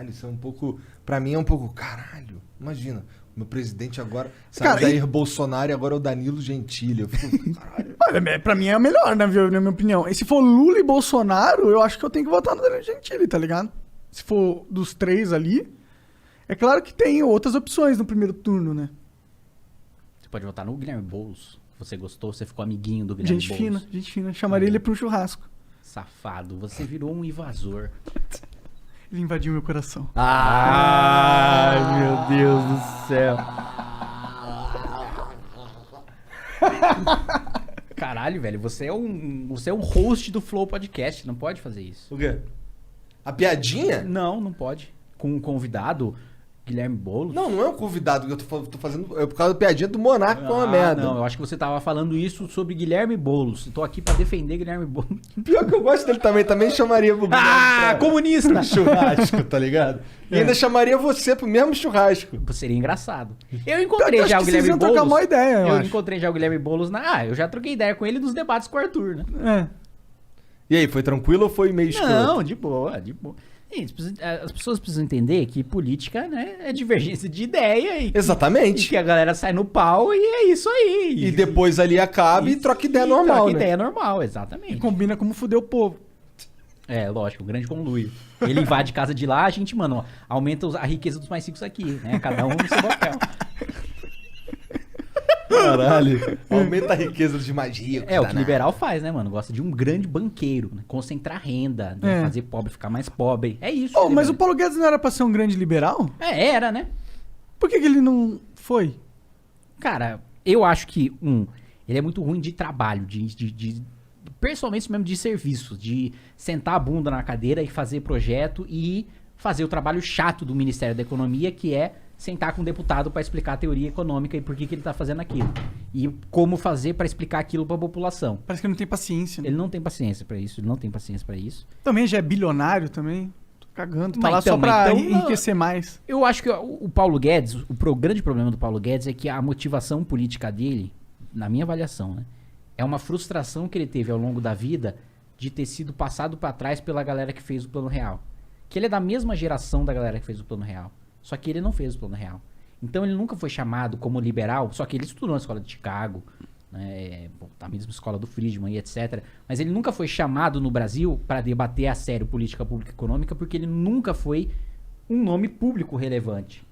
caralho, isso é um pouco... Pra mim é um pouco, caralho, imagina, meu presidente agora, Cara, Jair Bolsonaro e agora é o Danilo Gentili. Eu fico, caralho. Olha, pra mim é o melhor, na minha opinião. E se for Lula e Bolsonaro, eu acho que eu tenho que votar no Danilo Gentili, tá ligado? Se for dos três ali... É claro que tem outras opções no primeiro turno, né? Você pode votar no Guilherme Boulos. Você gostou, você ficou amiguinho do Guilherme Boulos. Gente fina. Chamaria ele pra um churrasco. Safado, você virou um invasor. Ele invadiu meu coração. Ai, meu Deus do céu. Caralho, velho, você é um host do Flow Podcast, não pode fazer isso. O quê? A piadinha? Não pode. Com um convidado, Guilherme Boulos. Não é um convidado que eu tô fazendo. É por causa da piadinha do Monarca, que é uma merda. Não, eu acho que você tava falando isso sobre Guilherme Boulos. Eu tô aqui pra defender Guilherme Boulos. Pior que eu gosto dele também chamaria pro Guilherme comunista! pro churrasco, tá ligado? E ainda chamaria você pro mesmo churrasco. Seria engraçado. Eu encontrei já o Vocês Guilherme iam Boulos. trocar uma ideia, eu acho. encontrei já o Guilherme Boulos eu já troquei ideia com ele nos debates com o Arthur, né? É. E aí, foi tranquilo ou foi meio escroto? Não, de boa. As pessoas precisam entender que política, né, é divergência de ideia e Exatamente. que a galera sai no pau e é isso aí. E depois ali acaba e troca ideia normal, troca né? ideia normal, exatamente. E combina como fuder o povo. É, lógico, o grande conluio. Ele invade casa de lá, a gente, mano, aumenta a riqueza dos mais ricos aqui, né? Cada um no seu papel. Caralho. Aumenta a riqueza dos mais ricos. É, o que liberal faz, né, mano? Gosta de um grande banqueiro, né? Concentrar renda, né? Fazer pobre ficar mais pobre. É isso. Oh, mas o Paulo Guedes não era pra ser um grande liberal? Era, né? Por que ele não foi? Cara, eu acho que, ele é muito ruim de trabalho, pessoalmente mesmo de serviço, de sentar a bunda na cadeira e fazer projeto e fazer o trabalho chato do Ministério da Economia, que é sentar com um deputado para explicar a teoria econômica e por que ele tá fazendo aquilo. E como fazer para explicar aquilo para a população. Parece que ele não tem paciência. Né? Ele não tem paciência para isso, Também já é bilionário também. Tô cagando. Tá lá só pra enriquecer mais. Eu acho que o Paulo Guedes, o grande problema do Paulo Guedes é que a motivação política dele, na minha avaliação, né, é uma frustração que ele teve ao longo da vida de ter sido passado para trás pela galera que fez o Plano Real. Que ele é da mesma geração da galera que fez o Plano Real. Só que ele não fez o Plano Real. Então ele nunca foi chamado como liberal, só que ele estudou na escola de Chicago, né, na mesma escola do Friedman e etc. Mas ele nunca foi chamado no Brasil para debater a sério política pública e econômica, porque ele nunca foi um nome público relevante.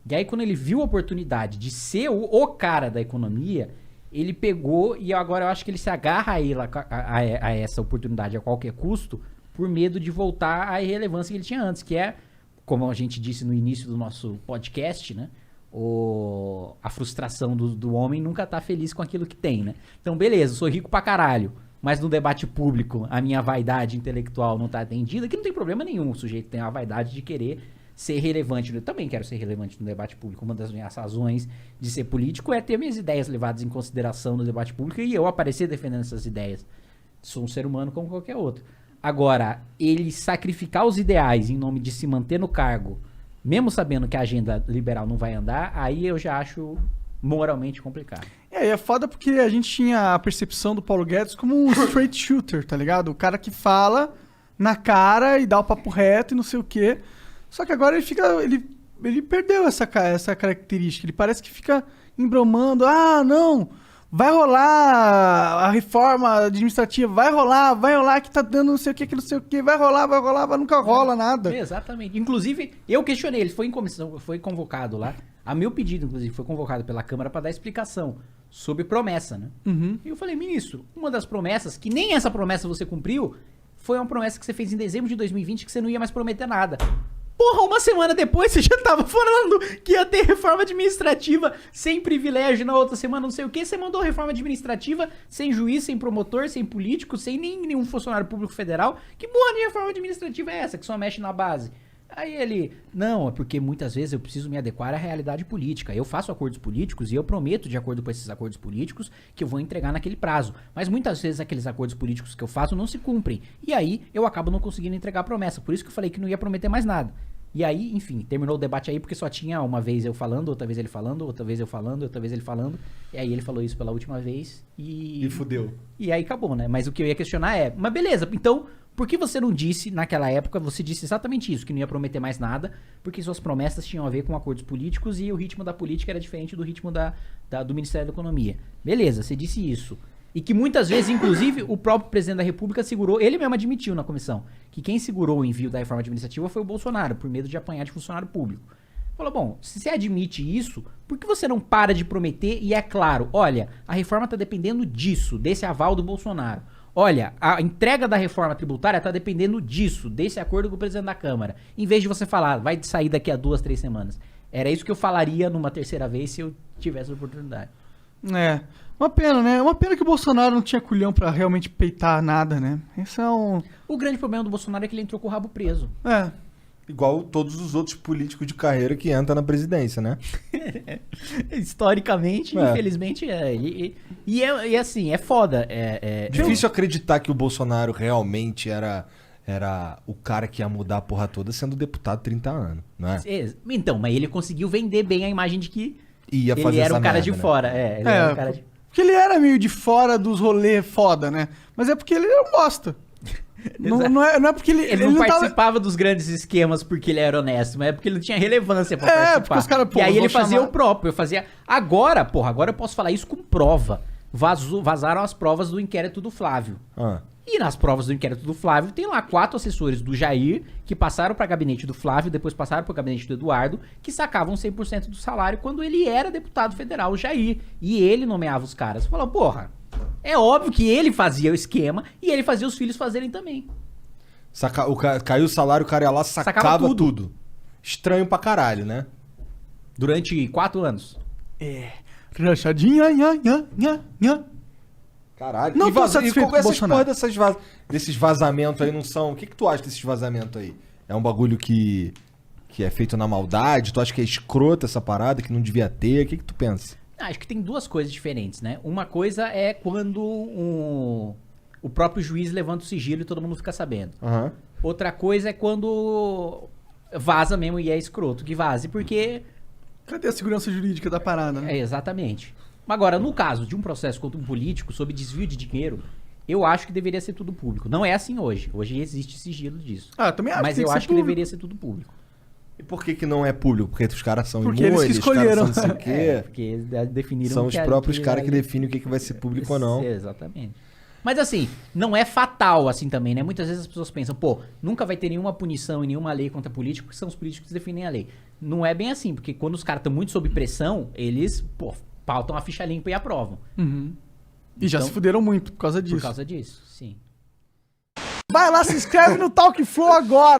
E aí quando ele viu a oportunidade de ser o cara da economia, ele pegou e agora eu acho que ele se agarra a essa oportunidade a qualquer custo, por medo de voltar à irrelevância que ele tinha antes, que é, como a gente disse no início do nosso podcast, né? A frustração do homem nunca tá feliz com aquilo que tem, né? Então, beleza, eu sou rico pra caralho, mas no debate público a minha vaidade intelectual não tá atendida, que não tem problema nenhum, o sujeito tem a vaidade de querer ser relevante. Eu também quero ser relevante no debate público. Uma das minhas razões de ser político é ter minhas ideias levadas em consideração no debate público e eu aparecer defendendo essas ideias. Sou um ser humano como qualquer outro. Agora, ele sacrificar os ideais em nome de se manter no cargo, mesmo sabendo que a agenda liberal não vai andar, aí eu já acho moralmente complicado. É foda porque a gente tinha a percepção do Paulo Guedes como um straight shooter, tá ligado? O cara que fala na cara e dá o papo reto e não sei o quê. Só que agora ele perdeu essa característica. Ele parece que fica embromando. Ah, não, vai rolar a reforma administrativa, vai rolar que tá dando não sei o que não sei o que, vai rolar, mas nunca rola nada. Exatamente. Inclusive, eu questionei, ele foi em comissão, foi convocado lá, a meu pedido, inclusive, foi convocado pela Câmara para dar explicação sobre promessa, né? Uhum. E eu falei, ministro, uma das promessas, que nem essa promessa você cumpriu, foi uma promessa que você fez em dezembro de 2020 que você não ia mais prometer nada. Porra, uma semana depois você já tava falando que ia ter reforma administrativa sem privilégio, na outra semana não sei o que. Você mandou reforma administrativa sem juiz, sem promotor, sem político, sem nenhum funcionário público federal. Que porra de reforma administrativa é essa que só mexe na base? Aí ele, não, é porque muitas vezes eu preciso me adequar à realidade política. Eu faço acordos políticos e eu prometo, de acordo com esses acordos políticos, que eu vou entregar naquele prazo. Mas muitas vezes aqueles acordos políticos que eu faço não se cumprem. E aí eu acabo não conseguindo entregar a promessa. Por isso que eu falei que não ia prometer mais nada. E aí, enfim, terminou o debate aí porque só tinha uma vez eu falando, outra vez ele falando, outra vez eu falando, outra vez ele falando. E aí ele falou isso pela última vez e... E fudeu. E aí acabou, né? Mas o que eu ia questionar é, mas beleza, então Por que você não disse, naquela época, você disse exatamente isso, que não ia prometer mais nada, porque suas promessas tinham a ver com acordos políticos e o ritmo da política era diferente do ritmo do Ministério da Economia. Beleza, você disse isso. E que muitas vezes, inclusive, o próprio presidente da República segurou, ele mesmo admitiu na comissão, que quem segurou o envio da reforma administrativa foi o Bolsonaro, por medo de apanhar de funcionário público. Falou, bom, se você admite isso, por que você não para de prometer e é claro, olha, a reforma está dependendo disso, desse aval do Bolsonaro. Olha, a entrega da reforma tributária está dependendo disso, desse acordo com o presidente da Câmara. Em vez de você falar, vai sair daqui a 2, 3 semanas. Era isso que eu falaria numa terceira vez se eu tivesse a oportunidade. É. Uma pena, né? Uma pena que o Bolsonaro não tinha culhão pra realmente peitar nada, né? Isso é um... O grande problema do Bolsonaro é que ele entrou com o rabo preso. É. Igual todos os outros políticos de carreira que entram na presidência, né? Historicamente, infelizmente, é. E assim, é foda. Difícil acreditar que o Bolsonaro realmente era o cara que ia mudar a porra toda sendo deputado há 30 anos, não é? Então, mas ele conseguiu vender bem a imagem de que Ia ele fazer era essa um cara merda, de né? fora. Ele era um cara de... Porque ele era meio de fora dos rolês foda, né? Mas é porque ele era um bosta. não é porque Ele não tava... participava dos grandes esquemas porque ele era honesto, mas é porque ele não tinha relevância pra participar. Porque os caras, pô, e aí vão ele fazia chamar- o próprio. Eu fazia... Agora eu posso falar isso com prova. Vazaram as provas do inquérito do Flávio. Ah. E nas provas do inquérito do Flávio, tem lá 4 assessores do Jair, que passaram para gabinete do Flávio, depois passaram para o gabinete do Eduardo, que sacavam 100% do salário quando ele era deputado federal, o Jair. E ele nomeava os caras. Falou, porra, é óbvio que ele fazia o esquema e ele fazia os filhos fazerem também. Caiu o salário, o cara ia lá, sacava tudo. tudo. Estranho pra caralho, né? Durante 4 anos. Rachadinha, nha. Caralho. Não E tô satisfeito com o essas Bolsonaro. porra desses vazamentos aí não são... O que tu acha desses vazamentos aí? É um bagulho que é feito na maldade? Tu acha que é escroto essa parada, que não devia ter? O que tu pensa? Acho que tem 2 coisas diferentes, né? Uma coisa é quando o próprio juiz levanta o sigilo e todo mundo fica sabendo. Aham. Outra coisa é quando vaza mesmo e é escroto que vaze, porque... Cadê a segurança jurídica da parada, né? Exatamente. Agora, no caso de um processo contra um político sob desvio de dinheiro, eu acho que deveria ser tudo público. Não é assim hoje. Hoje existe sigilo disso. Também acho Mas que tem eu que ser acho que público. deveria ser tudo público. E por que não é público? Porque os caras são Porque eles que os caras escolheram. são não sei o quê. Porque eles definiram São os que próprios aquilo caras que ali- definem o que vai ser público ou não. Exatamente. Mas assim, não é fatal assim também, né? Muitas vezes as pessoas pensam, pô, nunca vai ter nenhuma punição e nenhuma lei contra político, porque são os políticos que definem a lei. Não é bem assim, porque quando os caras estão muito sob pressão, eles, pô, pautam a ficha limpa e aprovam. Uhum. E já Então, se fuderam muito por causa disso. Por causa disso, sim. Vai lá, se inscreve no Talk Flow agora!